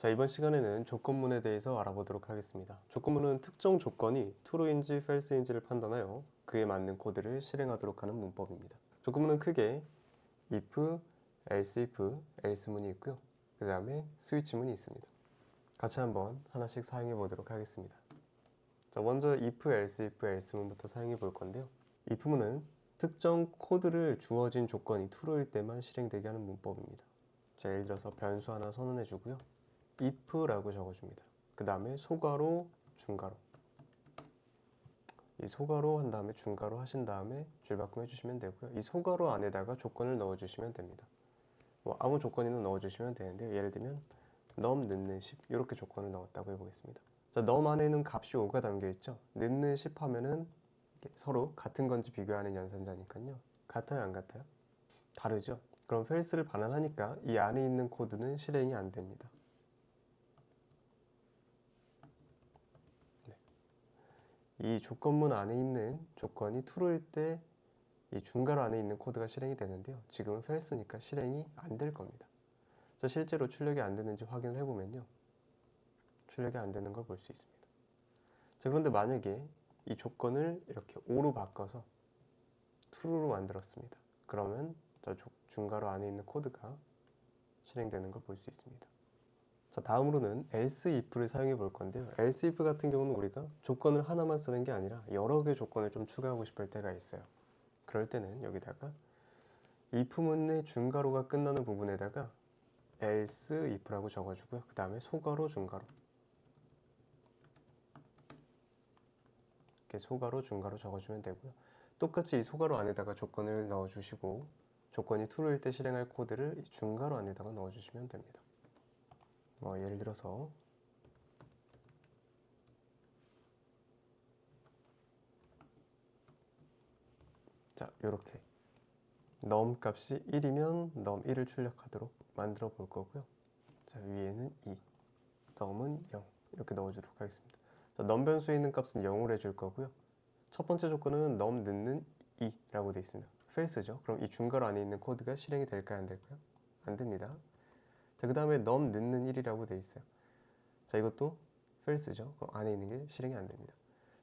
자, 이번 시간에는 조건문에 대해서 알아보도록 하겠습니다. 조건문은 특정 조건이 true인지 false인지를 판단하여 그에 맞는 코드를 실행하도록 하는 문법입니다. 조건문은 크게 if, else if, else문이 있고요. 그 다음에 스위치문이 있습니다. 같이 한번 하나씩 사용해 보도록 하겠습니다. 자, 먼저 if, else if, else문부터 사용해 볼 건데요. if문은 특정 코드를 주어진 조건이 true일 때만 실행되게 하는 문법입니다. 자, 예를 들어서 변수 하나 선언해 주고요. if라고 적어줍니다. 그 다음에 소괄호, 중괄호. 이 소괄호 한 다음에 중괄호 하신 다음에 줄바꿈 해주시면 되고요. 이 소괄호 안에다가 조건을 넣어주시면 됩니다. 아무 조건이나 넣어주시면 되는데요. 예를 들면 num 넣는 10 이렇게 조건을 넣었다고 해보겠습니다. 자, num 안에는 값이 5가 담겨있죠. 넣는 10 하면은 서로 같은 건지 비교하는 연산자니까요. 같아요, 안 같아요? 다르죠? 그럼 false를 반환하니까 이 안에 있는 코드는 실행이 안 됩니다. 이 조건문 안에 있는 조건이 true일 때 이 중괄호 안에 있는 코드가 실행이 되는데요. 지금은 false니까 실행이 안 될 겁니다. 자, 실제로 출력이 안 되는지 확인을 해보면요. 출력이 안 되는 걸 볼 수 있습니다. 자, 그런데 만약에 이 조건을 이렇게 5로 바꿔서 true로 만들었습니다. 그러면 저 중괄호 안에 있는 코드가 실행되는 걸 볼 수 있습니다. 자, 다음으로는 else if를 사용해 볼 건데요. else if 같은 경우는 우리가 조건을 하나만 쓰는 게 아니라 여러 개의 조건을 좀 추가하고 싶을 때가 있어요. 그럴 때는 여기다가 if문의 중괄호가 끝나는 부분에다가 else if라고 적어주고요. 그 다음에 소괄호, 중괄호. 이렇게 소괄호, 중괄호 적어주면 되고요. 똑같이 이 소괄호 안에다가 조건을 넣어주시고 조건이 true일 때 실행할 코드를 이 중괄호 안에다가 넣어주시면 됩니다. 예를 들어서 자, 요렇게 num 값이 1이면 num 1을 출력하도록 만들어 볼 거고요. 자, 위에는 2, num은 0 이렇게 넣어주도록 하겠습니다. 자, num 변수에 있는 값은 0으로 해줄 거고요. 첫 번째 조건은 num 넣는 2라고 되어 있습니다. false죠. 그럼 이 중괄호 안에 있는 코드가 실행이 될까요, 안 될까요? 안 됩니다. 자, 그 다음에 num 넣는 1이라고 되어 있어요. 자, 이것도 false죠. 그럼 안에 있는 게 실행이 안 됩니다.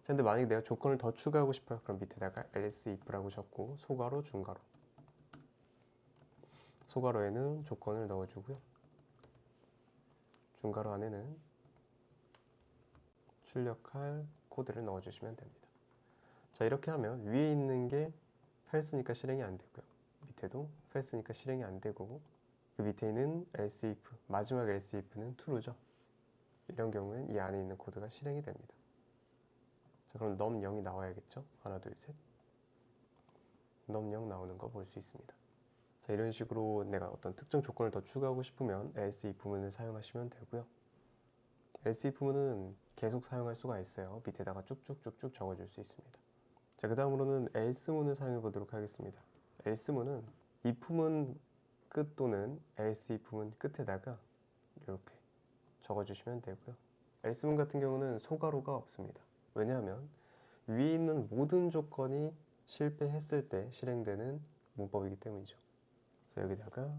자, 근데 만약에 내가 조건을 더 추가하고 싶어요. 그럼 밑에다가 else if라고 적고 소괄호, 중괄호. 소괄호에는 조건을 넣어주고요. 중괄호 안에는 출력할 코드를 넣어주시면 됩니다. 자, 이렇게 하면 위에 있는 게 false니까 실행이 안 되고요. 밑에도 false니까 실행이 안 되고 그 밑에 있는 else if, 마지막 else if는 true죠. 이런 경우엔 이 안에 있는 코드가 실행이 됩니다. 자, 그럼 num 0이 나와야겠죠? 하나, 둘, 셋. num 0 나오는 거 볼 수 있습니다. 자, 이런 식으로 내가 어떤 특정 조건을 더 추가하고 싶으면 else if문을 사용하시면 되고요. else if문은 계속 사용할 수가 있어요. 밑에다가 쭉쭉쭉쭉 적어줄 수 있습니다. 자, 그 다음으로는 else문을 사용해 보도록 하겠습니다. else문은 if문 끝 또는 else if문 끝에다가 이렇게 적어주시면 되고요. else문 같은 경우는 소괄호가 없습니다. 왜냐하면 위에 있는 모든 조건이 실패했을 때 실행되는 문법이기 때문이죠. 그래서 여기다가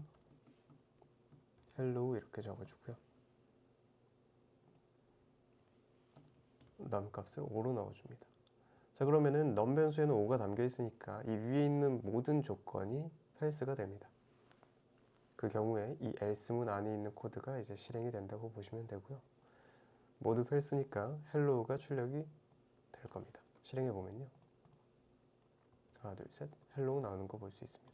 hello 이렇게 적어주고요. num 값을 5로 넣어줍니다. 자, 그러면은 num 변수에는 5가 담겨 있으니까 이 위에 있는 모든 조건이 false가 됩니다. 그 경우에 이 else문 안에 있는 코드가 이제 실행이 된다고 보시면 되고요. 모두 false니까 hello가 출력이 될 겁니다. 실행해 보면요. 하나, 둘, 셋. hello 나오는 거 볼 수 있습니다.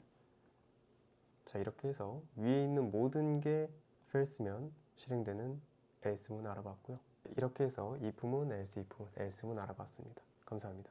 자, 이렇게 해서 위에 있는 모든 게 false면 실행되는 else문 알아봤고요. 이렇게 해서 if문, else if문, else문 알아봤습니다. 감사합니다.